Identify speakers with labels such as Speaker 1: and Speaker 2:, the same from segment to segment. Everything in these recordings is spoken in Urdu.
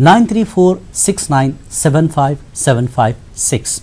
Speaker 1: 9346975756।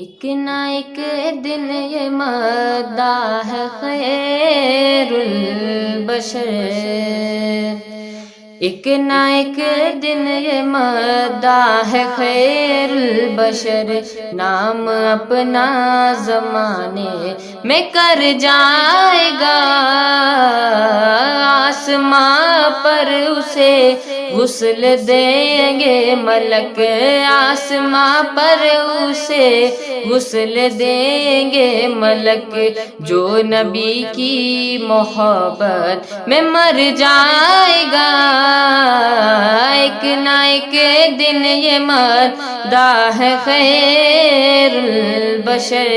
Speaker 2: ایک نہ ایک دن یہ مداح ہے خیر البشر، ایک نہ ایک دن یہ مداح ہے خیر البشر، نام اپنا زمانے میں کر جائے گا، آسماں پر اسے غسل دیں گے ملک، آسماں پر اسے غسل دیں گے ملک، جو نبی کی محبت میں مر جائے گا، ایک نہ ایک دن یہ مداح ہے خیر البشر،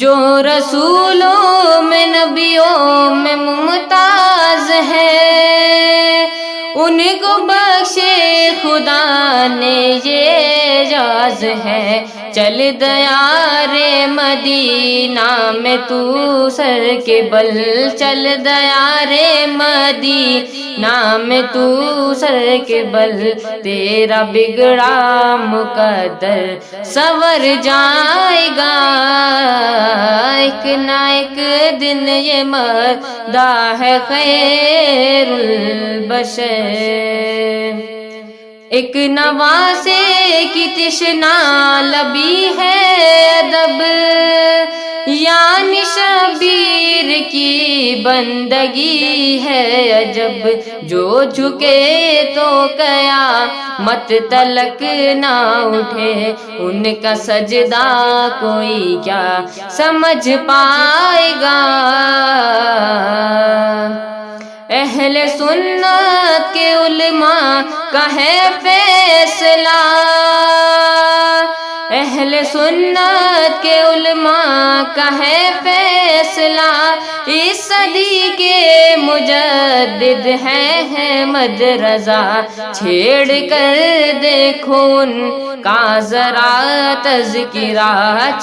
Speaker 2: جو رسولوں میں نبیوں میں ممتاز ہے، ان کو بخشے خدا نے یہ اعزاز ہے، چل دیار مدینہ میں تو سر کے بل، چل دیار مدینہ میں تو سر کے بل، تیرا بگڑا مقدر سنور جائے گا، ایک نہ ایک دن یہ مداح ہے خیر البشر، ایک نواسے کی تشنا لبی ہے ادب، یعنی شبیر کی بندگی ہے عجب، جو جھکے تو قیامت تلک نہ اٹھے، ان کا سجدہ کوئی کیا سمجھ پائے گا، اہل سنت کے علماء کا ہے فیصلہ، اہل سنت کے علماء کا ہے فیصلہ، اس صدی کے مجدد ہیں احمد رضا، چھیڑ کر دیکھو ان کا ذرا تذکرہ،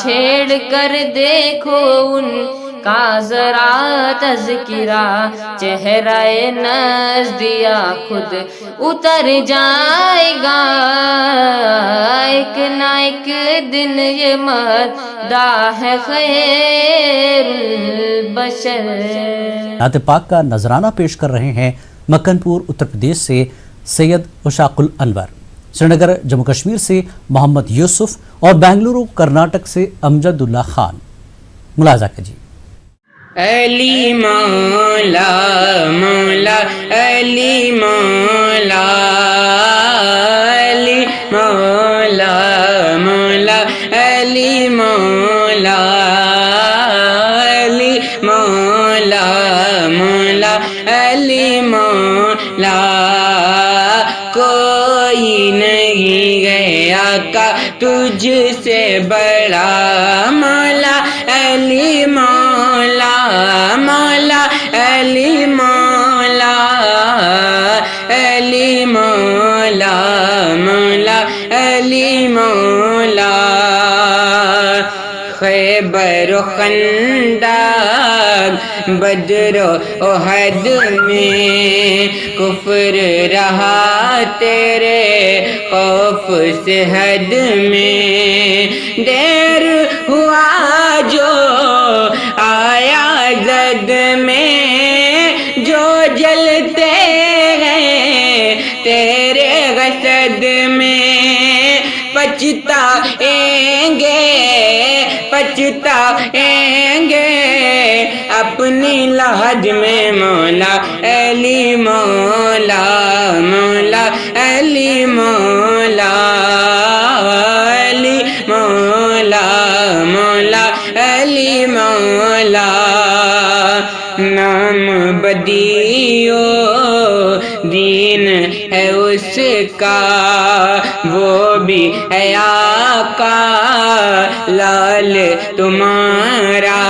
Speaker 2: چھیڑ کر دیکھو ان کا ذرا تذکرہ، چہرہ نزدیا خود اتر جائے گا، ایک نہ ایک دن یہ مداح ہے خیر البشر۔
Speaker 1: نعت پاک کا نذرانہ پیش کر رہے ہیں مکن پور اتر پردیش سے سید اشاق الانور، سری نگر جموں کشمیر سے محمد یوسف اور بنگلورو کرناٹک سے امجد اللہ خان۔ ملاحظہ کیجیے۔
Speaker 3: علی مولا مولا علی مولا علی مولا مولا علی مولا علی مولا مولا علی مولا، کوئی نہیں گیا کا تجھ سے بڑا مولا علی مولا مولا علی مولا علی مولا مولا علی مولا، خیبر و خندق بدر و احد میں کفر رہا تیرے خوف سے حد میں، دیر ہوا جو آیا زد میں، جو جلتے ہیں تیرے غصد میں، پچھتائیں گے اپنی لحد میں، مولا علی مولا مولا علی مولا علی مولا مولا علی مولا، نام بدیو دین ہے اس کا، وہ بھی ہے آقا لال تمہارا،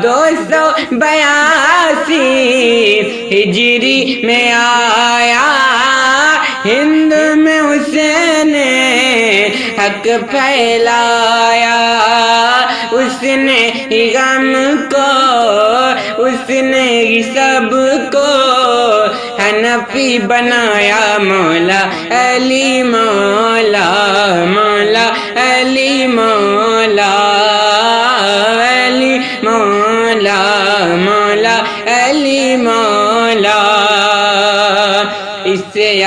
Speaker 3: 282 ہجری میں آیا ہند میں اس نے حق پھیلایا، اس نے غم کو اس نے سب کو حنفی بنایا، مولا علی مولا مولا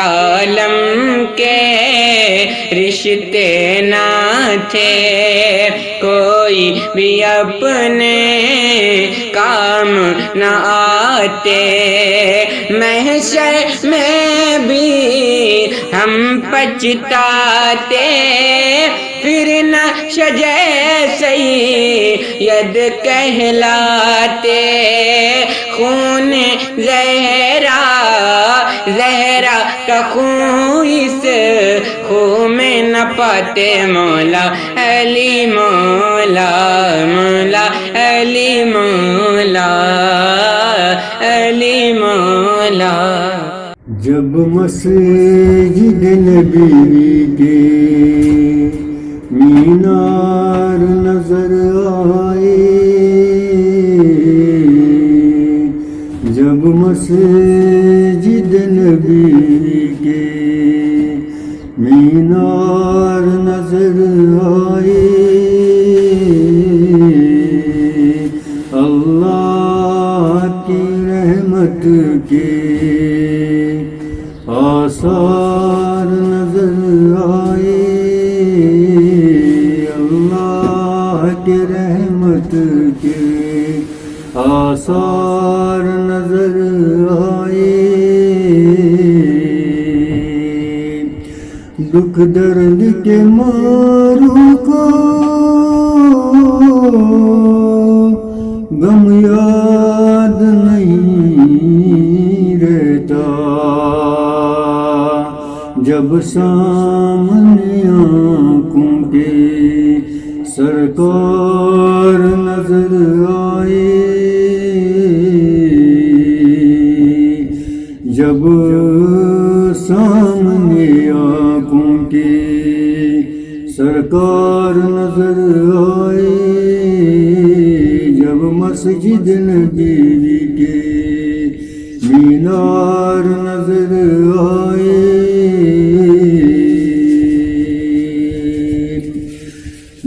Speaker 3: عالم کے رشتے نہ تھے، کوئی بھی اپنے کام نہ آتے، محشر میں بھی ہم پچھتاتے، پھر نقش سید کہلاتے، خون زہرا کا خون اس خون میں نہ پاتے، مولا علی مولا مولا علی مولا علی مولا۔
Speaker 4: جب مسجد نبی کے مینار نظر آئے، جب مسجد نبی کے مینار نظر آئے، اللہ کی رحمت کے آثار نظر آئے، اللہ کے رحمت کے آثار نظر آئے، دکھ درد کے ماروں کو غم یاد نہیں رہتا، جب سامنے آنکھوں کے سرکار نظر آئے، جب سامنے آنکھوں کے سرکار نظر آئے، جب مسجد نبی کے مینار نظر آئے،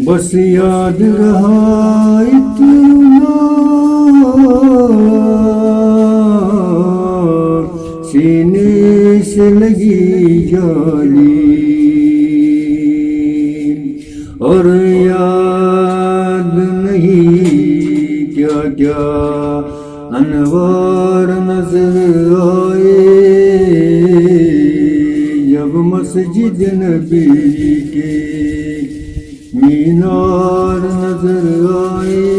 Speaker 4: بس یاد رہا اتنا سینے سے لگی جالی، اور یاد نہیں کیا کیا انوار نظر آئے، جب مسجد نبی کے مینار نظر آئے،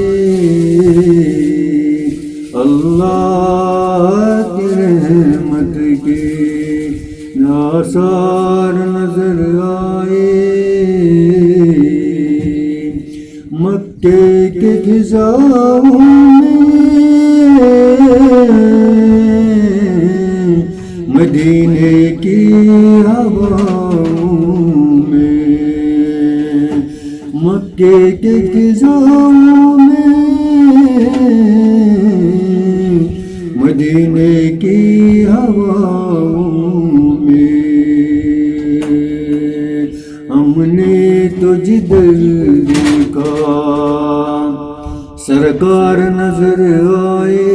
Speaker 4: اللہ کی رحمت کے آثار نظر آئے، مکے کے فضاؤں میں، مدینے کی ہواؤں میں، مکے کے فضاؤں میں، مدینے کی ہواؤں میں، ہم نے تو جدھر دیکھا سرکار نظر آئے،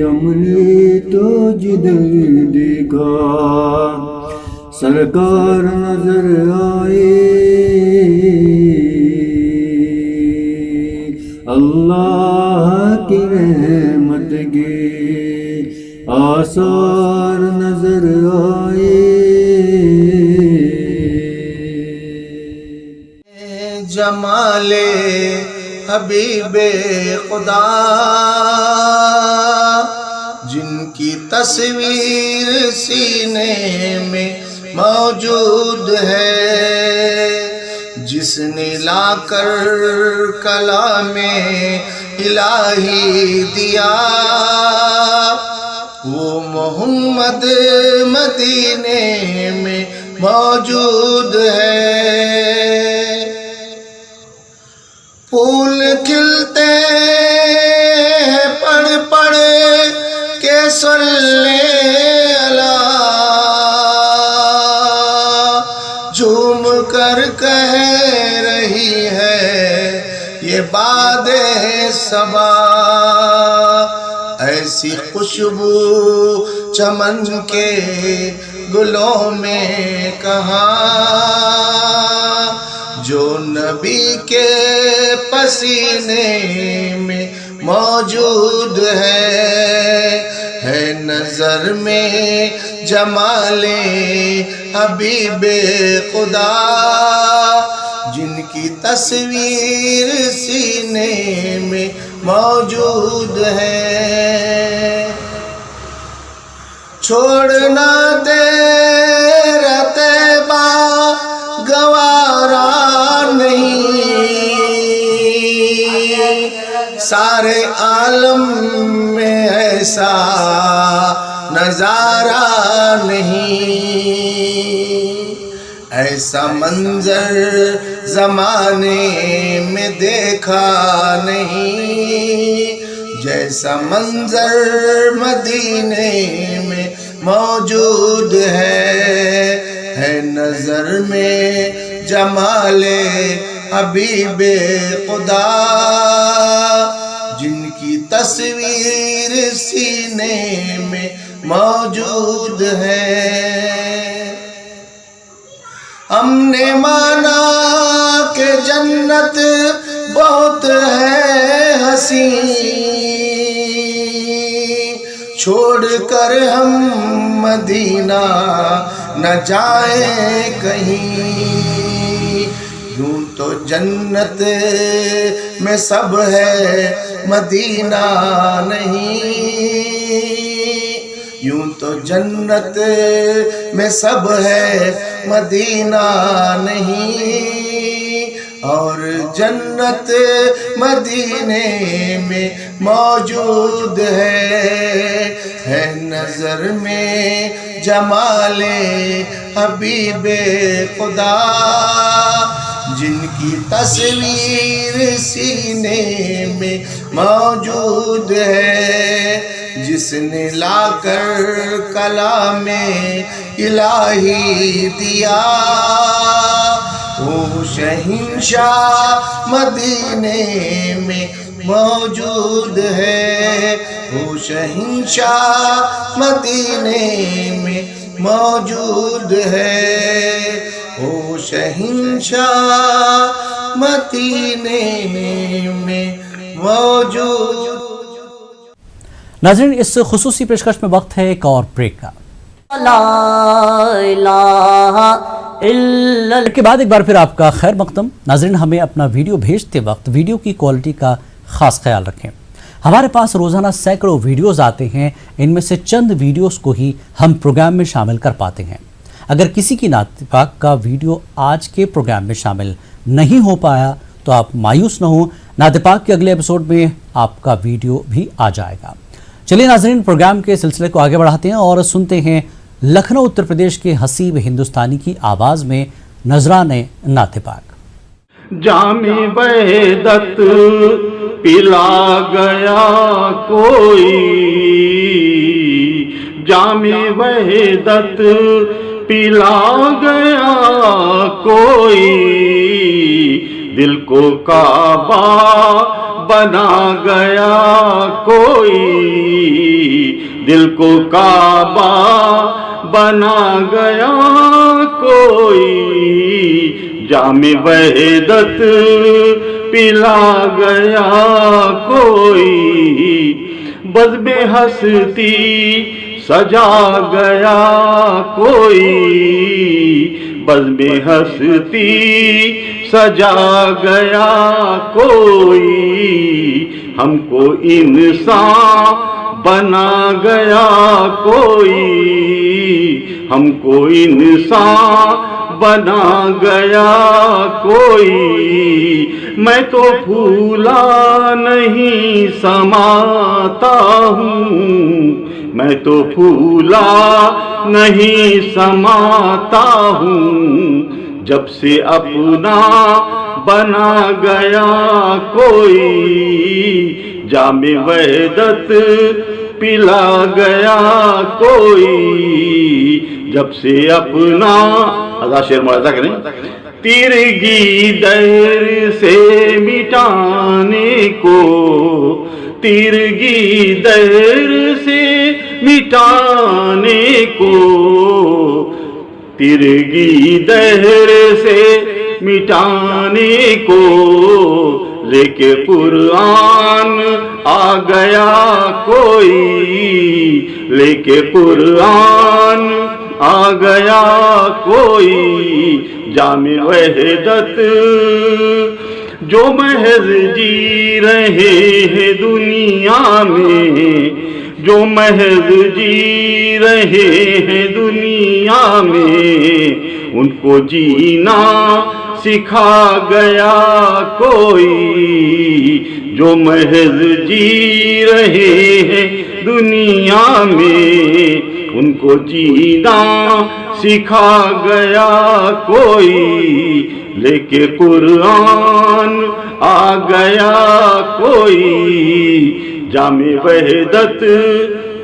Speaker 4: ہم نے تو جدھر دیکھا سرکار نظر آئے، اللہ کی رحمت کے آثار نظر آئے،
Speaker 5: جمال حبیب خدا جن کی تصویر سینے میں موجود ہے، جس نے لا کر کلام الہی دیا، وہ محمد مدینے میں موجود ہے، پھول کھلتے ہیں پڑھ پڑھ کے صلی اللہ، جھوم کر کہہ رہی ہے یہ باد صبا، ایسی خوشبو چمن کے گلوں میں کہاں جو نبی کے پسینے میں موجود ہے نظر میں جمال حبیب خدا جن کی تصویر سینے میں موجود ہے چھوڑنا تیرا طیبہ گوارا نہیں سارے عالم میں ایسا نظارہ نہیں ایسا منظر زمانے میں دیکھا نہیں جیسا منظر مدینے میں موجود ہے نظر میں جمال حبیب خدا جن کی تصویر سینے میں موجود ہے ہم نے مانا کہ جنت بہت ہے حسین چھوڑ کر ہم مدینہ نہ جائیں کہیں یوں تو جنت میں سب ہے مدینہ نہیں یوں تو جنت میں سب ہے مدینہ نہیں اور جنت مدینے میں موجود ہے نظر میں جمال حبیب خدا جن کی تصویر سینے میں موجود ہے جس نے لا کر کلام الہی دیا وہ شہنشاہ مدینے میں موجود ہے وہ شہنشاہ مدینے میں موجود ہے وہ شہنشاہ مدینے میں موجود
Speaker 1: ناظرین اس خصوصی پیشکش میں وقت ہے ایک اور بریک کا کے بعد ایک بار پھر آپ کا خیر مقدم ناظرین ہمیں اپنا ویڈیو بھیجتے وقت ویڈیو کی کوالٹی کا خاص خیال رکھیں ہمارے پاس روزانہ سینکڑوں ویڈیوز آتے ہیں ان میں سے چند ویڈیوز کو ہی ہم پروگرام میں شامل کر پاتے ہیں اگر کسی کی نعت پاک کا ویڈیو آج کے پروگرام میں شامل نہیں ہو پایا تو آپ مایوس نہ ہوں نعت پاک کے اگلے ایپیسوڈ میں آپ کا ویڈیو بھی آ جائے گا چلیے ناظرین پروگرام کے سلسلے کو آگے بڑھاتے ہیں اور سنتے ہیں لکھنؤ اتر پردیش کے حسیب ہندوستانی کی آواز میں نذرانِ نعت پاک
Speaker 6: جام وحدت پلا گیا کوئی جام وحدت پلا گیا کوئی دل کو کعبہ بنا گیا کوئی دل کو کعبہ بنا گیا کوئی جام وحدت پلا گیا کوئی بزم ہستی سجا گیا کوئی بزم ہستی سجا گیا کوئی ہم کو انسان بنا گیا کوئی ہم کو انسان بنا گیا کوئی میں تو پھولا نہیں سماتا ہوں میں تو پھولا نہیں سماتا ہوں جب سے اپنا بنا گیا کوئی جام وحدت پلا گیا کوئی جب سے اپنا شعر ملاحظہ کریں تیرگی دیر سے مٹانے کو تیرگی دہر سے مٹانے کو، تیرگی دہر سے مٹانے کو، لے کے قرآن آ گیا کوئی، لے کے قرآن آ گیا کوئی، جامع وحدت جو محض جی رہے ہیں دنیا میں، جو محض جی رہے ہیں دنیا میں، ان کو جینا سکھا گیا کوئی، جو محض جی رہے ہیں دنیا میں، ان کو جینا سکھا گیا کوئی، لے کے قرآن آ گیا کوئی، جامع وحدت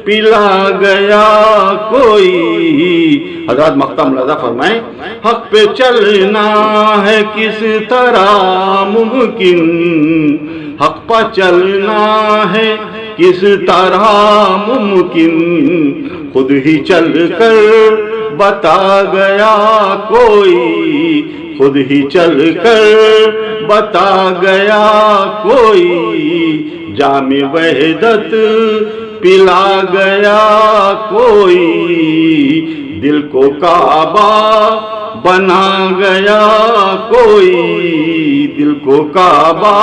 Speaker 6: پلا گیا کوئی۔ حضرات مقطع ملاحظہ فرمائیں، حق پہ چلنا ہے کس طرح ممکن، حق پہ چلنا ہے کس طرح ممکن، خود ہی چل کر بتا گیا کوئی، خود ہی چل کر بتا گیا کوئی، جامع وحدت پلا گیا کوئی، دل کو کعبہ بنا گیا کوئی، دل کو کعبہ۔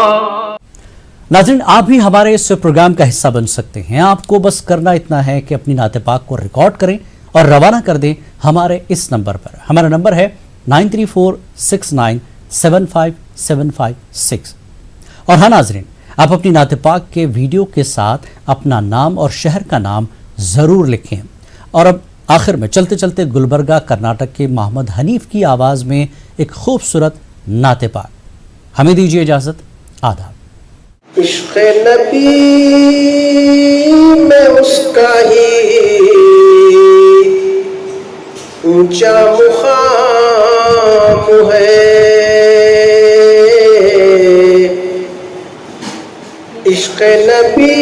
Speaker 1: ناظرین، آپ بھی ہمارے اس پروگرام کا حصہ بن سکتے ہیں۔ آپ کو بس کرنا اتنا ہے کہ اپنی نعت پاک کو ریکارڈ کریں اور روانہ کر دیں ہمارے اس نمبر پر۔ ہمارا نمبر ہے 9346975756۔ اور ہاں ناظرین، آپ اپنی نعت پاک کے ویڈیو کے ساتھ اپنا نام اور شہر کا نام ضرور لکھیں۔ اور اب آخر میں چلتے چلتے گلبرگہ کرناٹک کے محمد حنیف کی آواز میں ایک خوبصورت نعت پاک۔ ہمیں دیجیے اجازت، آداب۔
Speaker 5: عشق نبی میں اس کا ہی اونچا مقام ہے، عشق نبی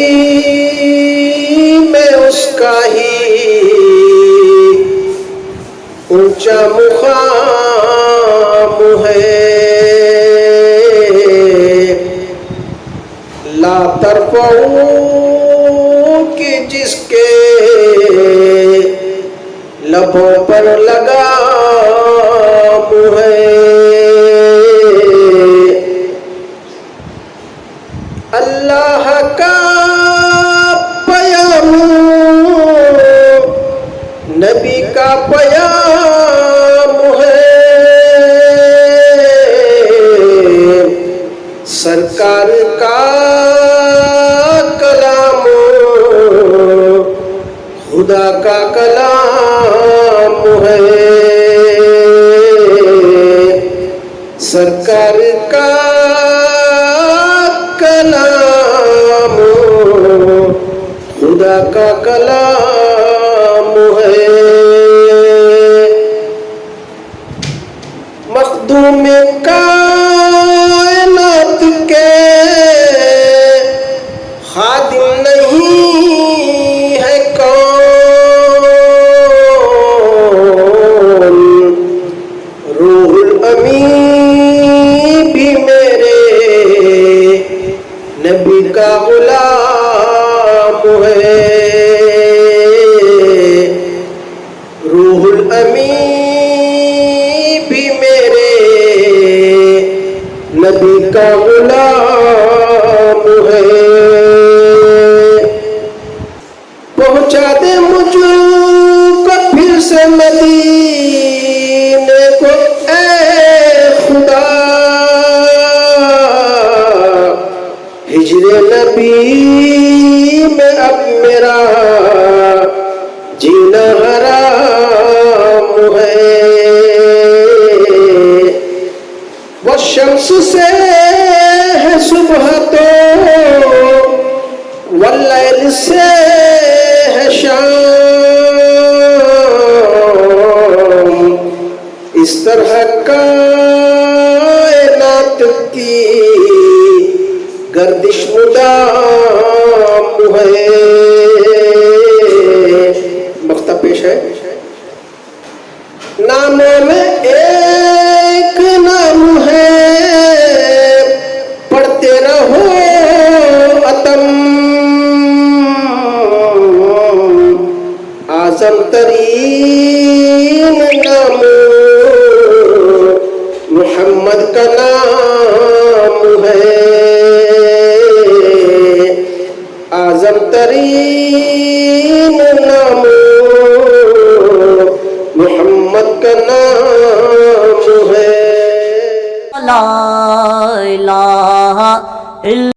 Speaker 5: میں اس کا ہی اونچا مقام ہے، لا ترفعو کہ جس کے لبوں پر لگام ہے، اللہ کا پیام نبی کا پیام ہے، سرکار کا کلام خدا کا کلام ہے، سرکار کا کلام خدا کا کلام ہے، مخدوم کائنات کے خادم نہیں ہے کون، روح الامین بھی میرے نبی کا غلام ہے، روح الامین بھی میرے نبی کا غلام ہے، پہنچا دے مجھ کو پھر سے مدینے کو اے خدا، ہجر نبی میں اب میرا جینا حرام ہے، وہ شمس سے ہے صبح تو واللیل سے ہے شام، اس طرح کائنات کی گردش مدام ہے. مقطع پیش ہے. ناموں میں ایک نام ہے پڑھتے رہو اتم اعظم ترین نام محمد کا نام ہے. اعظم ترین نام محمد کا نام ہے.
Speaker 1: لا الہ الا